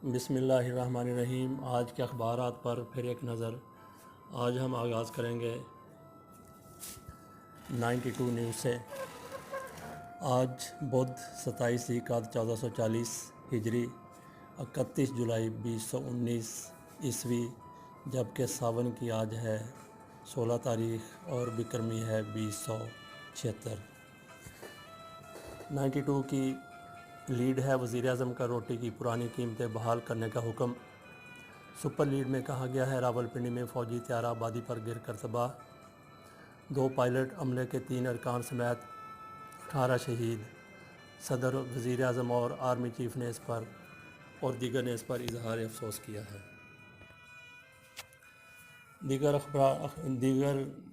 बिस्मिल्लाहिर्रहमानिर्रहीम। आज के अखबारात पर फिर एक नज़र। आज हम आगाज़ करेंगे 92 न्यूज़ से। आज बुध 27 ज़ीक़ाद 1440 हिजरी 31 जुलाई 2019 ईस्वी, जबकि सावन की आज है 16 तारीख़ और बिक्रमी है 2076। 92 की लीड है वज़ीर-ए-आज़म का रोटी की पुरानी कीमतें बहाल करने का हुक्म। सुपर लीड में कहा गया है रावलपिंडी में फ़ौजी त्यारा आबादी पर गिर कर तबाह। 2 पायलट अमले के 3 अरकान समेत 18 शहीद। सदर, वज़ीर-ए-आज़म और आर्मी चीफ ने इस पर और दीगर ने इस पर इजहार अफसोस किया है। दीगर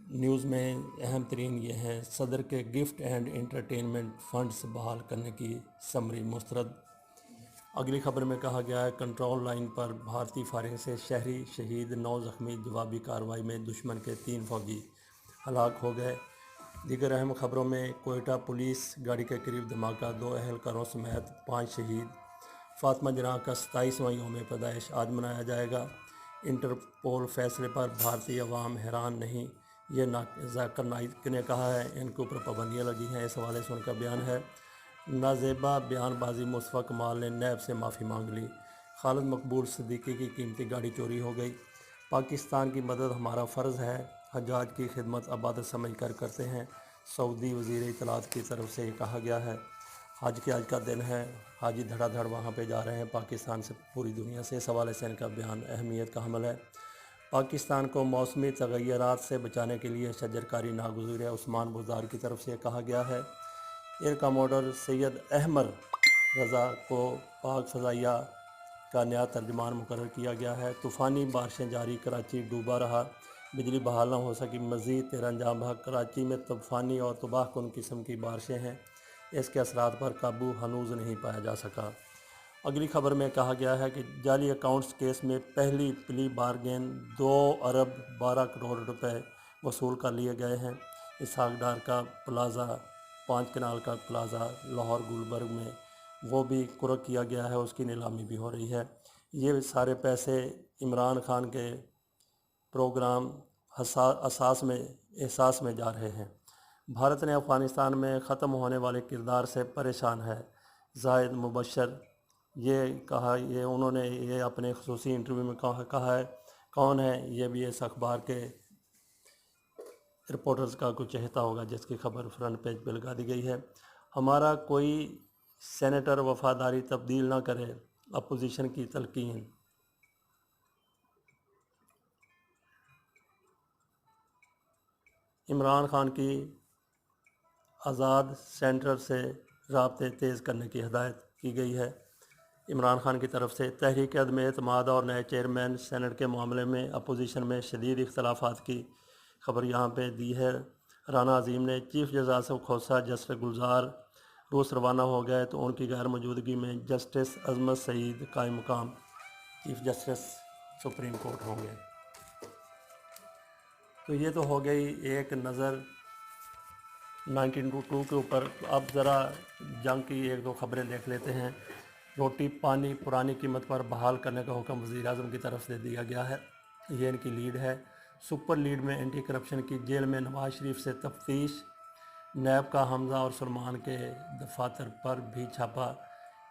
न्यूज़ में अहम तरीन ये हैं: सदर के गिफ्ट एंड इंटरटेनमेंट फंड्स बहाल करने की समरी मुस्तरद। अगली खबर में कहा गया है कंट्रोल लाइन पर भारतीय फायरिंग से शहरी शहीद, 9 ज़ख्मी। जवाबी कार्रवाई में दुश्मन के 3 फौजी हलाक हो गए। दीगर अहम खबरों में कोयटा पुलिस गाड़ी के करीब धमाका, 2 अहलकारों समेत 5 शहीद। फातिमा जनाह का 27वां यौम पैदाइश आज मनाया जाएगा। इंटरपोल फैसले पर भारतीय अवाम हैरान नहीं, ये ज़ाकिर नाइक ने कहा है। इनके ऊपर पाबंदियाँ लगी हैं। इस हवाले से उनका बयान है। नाजेबा बयानबाजी, मुस्तफ़ा कमाल ने नैब से माफ़ी मांग ली। खालिद मकबूल सिद्दीकी की कीमती गाड़ी चोरी हो गई। पाकिस्तान की मदद हमारा फ़र्ज़ है, हज्जाज की खिदमत अबादत समझ कर करते हैं। सऊदी वज़ीर इत्तलात की तरफ से कहा गया है। हज के आज का दिन है, हाजी धड़ाधड़ वहाँ पे जा रहे हैं पाकिस्तान से, पूरी दुनिया से। इस हवाले से इनका बयान अहमियत का हमल है। पाकिस्तान को मौसमी तग़य्युरात से बचाने के लिए शजरकारी नागुज़ीर है, उस्मान बुज़दार की तरफ से कहा गया है। एयर कमोडर सैयद अहमद रज़ा को पाक फ़ज़ाइया का नया तर्जमान मुकर्रर किया गया है। तूफ़ानी बारिशें जारी, कराची डूबा रहा, बिजली बहाल न हो सकी। मज़ीद 13 अंजाम भाग। कराची में तूफ़ानी और तबाहकुन किस्म की बारिशें हैं, इसके असरात पर काबू हनूज़ नहीं पाया जा सका। अगली खबर में कहा गया है कि जाली अकाउंट्स केस में पहली प्ली बारगेन 2 अरब 12 करोड़ रुपए वसूल कर लिए गए हैं। इसहाक डार का प्लाज़ा, 5 कनाल का प्लाज़ा लाहौर गुलबर्ग में, वो भी कुर्क किया गया है, उसकी नीलामी भी हो रही है। ये सारे पैसे इमरान खान के प्रोग्राम एहसास में जा रहे हैं। भारत ने अफ़गानिस्तान में ख़त्म होने वाले किरदार से परेशान है। ज़ाहिद मुबशर ये उन्होंने ये अपने ख़ुसूसी इंटरव्यू में कहा है। कौन है ये भी इस अखबार के रिपोर्टर्स का कुछ चहेता होगा, जिसकी खबर फ्रंट पेज पर लगा दी गई है। हमारा कोई सेनेटर वफादारी तब्दील ना करे, अपोजिशन की तलकीन। इमरान खान की आज़ाद सेंटर से राब्ते तेज़ करने की हिदायत की गई है। इमरान खान की तरफ से तहरीक अदम एतमाद और नए चेयरमैन सेनेट के मामले में अपोजिशन में शदीद इख्तलाफात की खबर यहाँ पे दी है। राना अजीम ने चीफ जस्टिस से खोसा जस्टिस गुलजार रूस रवाना हो गए, तो उनकी गैर मौजूदगी में जस्टिस अजमत सईद कायम मकाम चीफ जस्टिस सुप्रीम कोर्ट होंगे। तो ये तो हो गई एक नज़र 1922 के ऊपर। अब ज़रा जंग की 1-2 खबरें देख लेते हैं। रोटी पानी पुरानी कीमत पर बहाल करने का हुक्म वज़ीर-ए-आज़म की तरफ से दिया गया है। ये इनकी लीड है। सुपर लीड में एंटी करप्शन की जेल में नवाज शरीफ से तफ्तीश। नैब का हमज़ा और सलमान के दफातर पर भी छापा।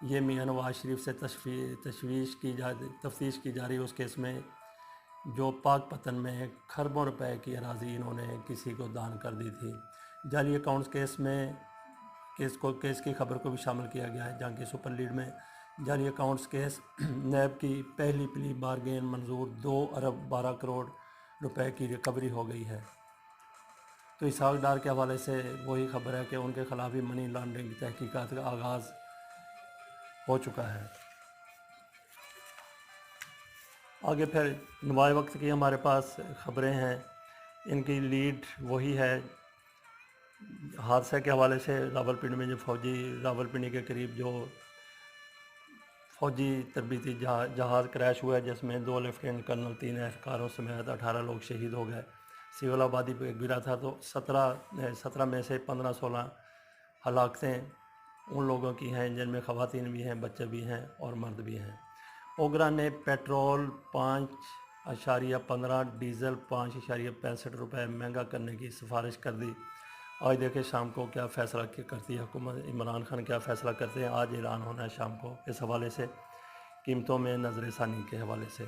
ये मियां नवाज शरीफ से तफ्तीश की जा रही है उस केस में जो पाकपतन में खरबों रुपए की अराज़ी इन्होंने किसी को दान कर दी थी। जाली अकाउंट्स केस में केस की खबर को भी शामिल किया गया है जंग की सुपर लीड में। जाली अकाउंट्स केस, नैब की पहली प्ली बारगेन मंजूर, 2 अरब 12 करोड़ रुपए की रिकवरी हो गई है। तो इसहाक डार के हवाले से वही खबर है कि उनके खिलाफ भी मनी लॉन्ड्रिंग की तहकीकात का आगाज़ हो चुका है। आगे फिर नवाए वक्त की हमारे पास ख़बरें हैं। इनकी लीड वही है। हादसे के हवाले से रावलपिंडी में जो रावलपिंडी के करीब जो फ़ौजी तरबीती जहाज़ क्रैश हुआ है, जिसमें 2 लेफ्टिनेंट कर्नल, 3 एहलकारों समेत 18 लोग शहीद हो गए। सिविल आबादी पर गिरा था, तो 17 में से 15-16 हलाकतें उन लोगों की हैं जिनमें ख़वातीन भी हैं, बच्चे भी हैं और मर्द भी हैं। اوگرا نے پیٹرول 5.15، ڈیزل 5.65 روپے مہنگا کرنے کی سفارش کر دی۔ آج دیکھیں شام کو کیا فیصلہ کرتی ہے حکومت، عمران خان کیا فیصلہ کرتے ہیں۔ آج اعلان ہونا ہے شام کو اس حوالے سے، قیمتوں میں نظر ثانی کے حوالے سے۔